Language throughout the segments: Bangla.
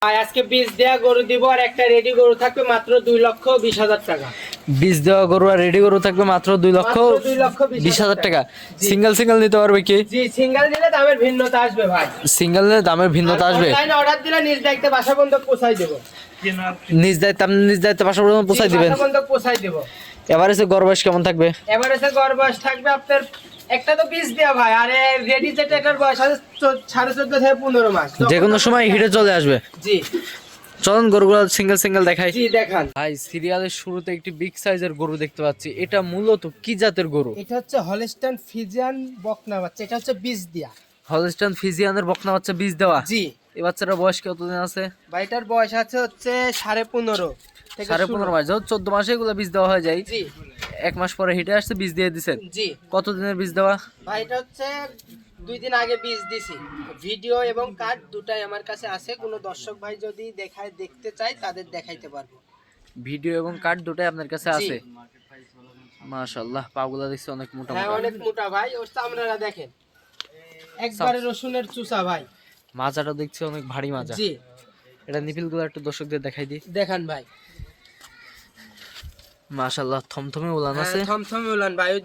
আজকে বীজ দেওয়া গরু দিব আর একটা রেডি গরু থাকবে মাত্র 2,20,000 টাকা। বীজ দেওয়া গরু আর রেডি গরু থাকবে মাত্র 2,20,000 টাকা। সিঙ্গেল সিঙ্গেল নিতে পারবে কি? জি, সিঙ্গেল নিলে দামের ভিন্নতা আসবে ভাই। সিঙ্গেল নিলে দামের ভিন্নতা আসবে। অনলাইনে অর্ডার দিলে নিজ দায়িত্বে বাসা পর্যন্ত পৌঁছাই দেব। নিজ দায়িত্বে বাসা পর্যন্ত পৌঁছাই দিবেন। বাসা পর্যন্ত পৌঁছাই দেব। এভারেজে গড় বয়স কেমন থাকবে? এভারেজে গড় বয়স থাকবে আপনার একটা তো বীজ দেওয়া ভাই, আর রেডি যেটা এটার বয়স আছে 14.5 থেকে 15 মাস। যে কোনো সময় হিটে চলে আসবে। জি, চলুন গরুগুলো সিঙ্গেল সিঙ্গেল দেখাই। জি দেখান ভাই, সিরিয়ালের শুরুতে একটি বিগ সাইজের গরু দেখতে পাচ্ছি। এটা মূলত কি জাতের গরু? এটা হচ্ছে হলস্টাইন ফ্রিজিয়ান বকনা বাচ্চা। এটা হচ্ছে বীজ দেওয়া। হলস্টাইন ফ্রিজিয়ানের বকনা বাচ্চা বীজ দেওয়া। জি, এই বাচ্চাটার বয়স কতদিন আছে? ভাই এটার বয়স আছে হচ্ছে 15.5 থেকে 15.5 মাস। যখন 14 মাসে এগুলো বীজ দেওয়া হয়ে যায়। জি, 1 মাস পরে হিটে আসছে, বীজ দিয়ে দিচ্ছেন। জি কতদিনের বীজ দেওয়া? ভাই এটা হচ্ছে 2 দিন আগে বীজ দিছি। ভিডিও এবং কার্ড দুটাই আমার কাছে আছে। কোনো দর্শক ভাই যদি দেখতে চায় তাদের দেখাইতে পারবো। ভিডিও এবং কার্ড দুটাই আপনার কাছে জি। আছে। মাশাআল্লাহ, পাগুলা দেখছি অনেক মোটা হ্যাঁ, মোটা। অনেক মোটা ভাই। ওর চামড়াটা দেখেন, একবারে রসুনের চুষা ভাই। মাজাটা দেখছি অনেক ভারী মাজা। জি, এটা নিপিলগুলো একটু দর্শকদের দেখাই দিই। দেখান ভাই। মাশাআল্লাহ, থমথমে উলান হ্যাঁ, আছে। থমথমে উলান ভাই। ওই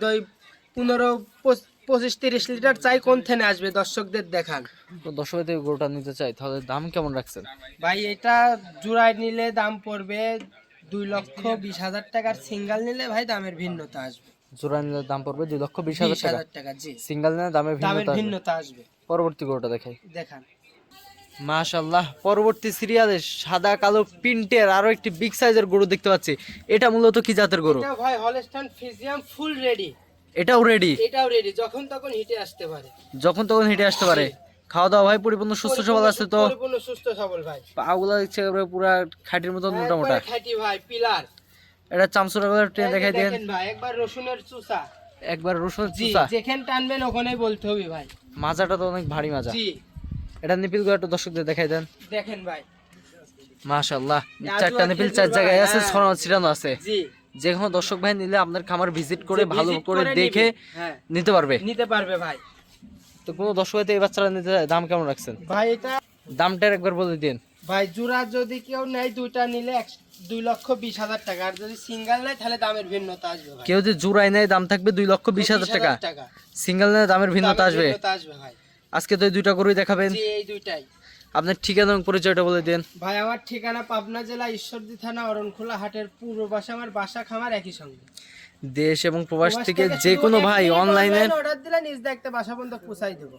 25-30 লিটার চাই কোন থেনে আসবে দর্শকদের দেখান। তো দর্শকদের গরুটা নিতে চাই, তাহলে দাম কেমন রাখছেন? ভাই এটা জোড়ায় নিলে দাম পড়বে 2,20,000 টাকার। সিঙ্গেল নিলে ভাই দামের ভিন্নতা আসবে। জোড়া নিলে দাম পড়বে 2,20,000 টাকা। 20,000 টাকা। জি, সিঙ্গেল নিলে দামের দামের ভিন্নতা আসবে। ভিন্নতা আসবে। পরবর্তী গরুটা দেখাই। দেখান। মাশাআল্লাহ, পরবর্তী সিরিয়ালে সাদা কালো প্রিন্টের আরো একটি বিগ সাইজের গরু দেখতে পাচ্ছি। এটা মূলত কি জাতের গরু? এটা ভাই হলস্টাইন ফ্রিজিয়ান ফুল রেডি। এটাও রেডি? এটাও রেডি, যখন তখন হিটে আসতে পারে। যখন তখন হেঁটে আসতে পারে। খাওয়া দাওয়া ভাই পরিপূর্ণ সুস্থ সবল আছে তো? পরিপূর্ণ সুস্থ সবল ভাই। পাগুলা দেখছে পুরা খাঁটির মতন মোটা মোটা। একবারে খাঁটি ভাই, পিলার। এটা চামচুরা গুলো ট্রেন দেখাই দেন। দেখেন ভাই, একবার রসুনের চুষা। একবার রসুন জি, চুষা। যেখানে টানবেন ওখানেই বলতে হবে ভাই। মাজাটা তো অনেক ভারী মাজা। জি, এটা নিপিল গুলো একটু দর্শকদের দেখাই দেন। দেখেন ভাই। মাশাআল্লাহ, আজও 4টা নিপিল 4 খেজুর জায়গায় ভাই, আছে, হ্যাঁ। ছড়ানো ছিটানো আছে। জি, যে কোনো দর্শক ভাই নিলে আপনার খামার ভিজিট করে ভালো visit করে নিবে। দেখে হ্যাঁ, নিতে পারবে। নিতে পারবে ভাই। তো কোনো দর্শক ভাই তো এই বাচ্চারা নিতে চায়, দাম কেমন রাখছেন? ভাই এটা দামটার একবার বলে দিন। ভাই জোড়া যদি কেউ নেয় দুইটা নিলে 2,20,000 টাকা। আর যদি সিঙ্গেল নেয় তাহলে দামের ভিন্নতা আসবে ভাই। কেউ যদি জোড়ায় নেয় দাম থাকবে 2,20,000 টাকা। সিঙ্গেল নিলে দামের ভিন্নতা দামের আসবে। ভিন্নতা আসবে ভাই। আজকে তো এই দুইটা গরুই দেখাবেন। জি, এই দুইটাই। আপনার ঠিকানা এবং পরিচয়টা বলে দেন। ভাই আমার ঠিকানা পাবনা জেলা ঈশ্বরদী থানা অরণখোলা হাটের পূর্ব পাশে আমার বাসা, খামার একই সঙ্গে। দেশ এবং প্রবাস থেকে যে কোনো ভাই অনলাইনে অর্ডার দিলে নিজ দায়িত্বে বাসা পর্যন্ত পৌঁছাই দেবো।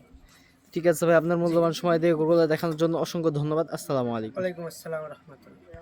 ঠিক আছে ভাই, আপনার মূল্যবান সময় দিয়ে গরুগুলো দেখানোর জন্য অসংখ্য ধন্যবাদ। আসসালামু আলাইকুম। ওয়ালাইকুম আসসালাম ওয়া রাহমাতুল্লাহ।